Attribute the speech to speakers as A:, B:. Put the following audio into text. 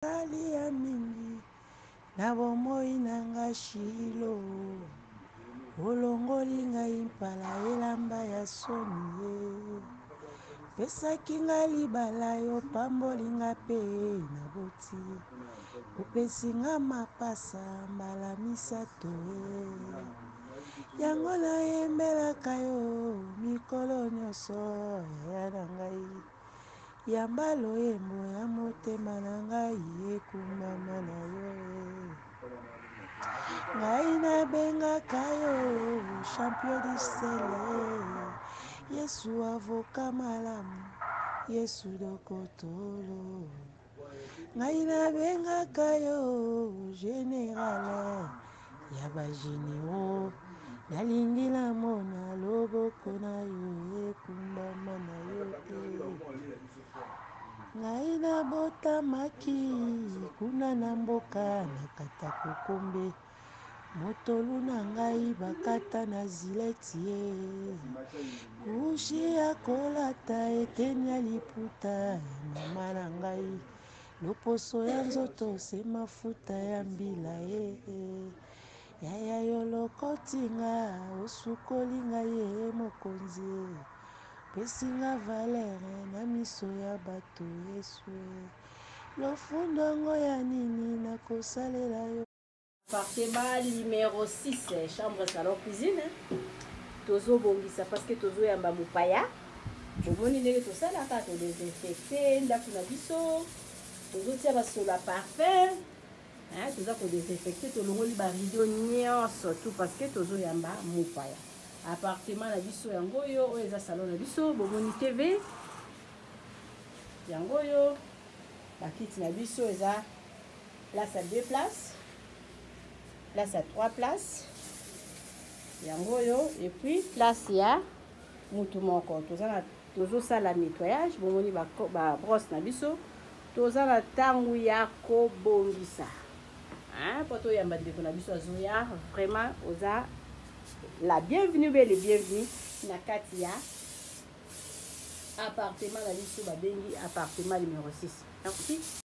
A: kali ya mingi na bomoi nanga shilo olongoli ngai mpala elamba ya soni ye pesaki nga libala yo pamboli nga pe na boti opesi nga mapasa mbala misato yango nayembelaka yo mikolo nyonso ya na ngai yamba loyembo ya motema na ngai ekumama na yo ngai nabengaka yo champion du sele Yesu avoka malamu Yesu dokotolo ngai nabengaka yo général ya bagenero nalingi namona loboko na yo ekumbama na yo ngai nabotamaki kuna na mboka nakata kokombe motolu na ngai bakata na zileti ye kushi ya kolata eteni ya liputa mama na ngai loposo ya nzoto se mafuta ya mbila ye yaya yo lokotinga osukoli ngai ye mokonzi pesinga valere na miso ya bato Yesu lofundongo ya nini nakosalela yo.
B: Appartement numéro 6, chambre salon cuisine. Tozo bongisa parce que tozo yamba mupaya. Bomoni ndenge tosala ka to désinfecter ndako na biso. Tozo tia ba sola parfum. Hein, toza ko désinfecter to longoli ba rideau nyonso tout parce que tozo yamba mupaya. Appartement na biso yango yo eza salon na biso bomoni TV. Yango yo ba kiti na biso eza place à 2 places. Place à 3 places. Yango yo et puis place ya mutu moko tozo sala nettoyage bomoni ba brosse na biso toza na tangu ya ko bongisa hein poto ya mbandeko na biso azoya vraiment oza la bienvenue belle bienvenue na kati ya appartement na biso ba bengi appartement numéro 6. Merci.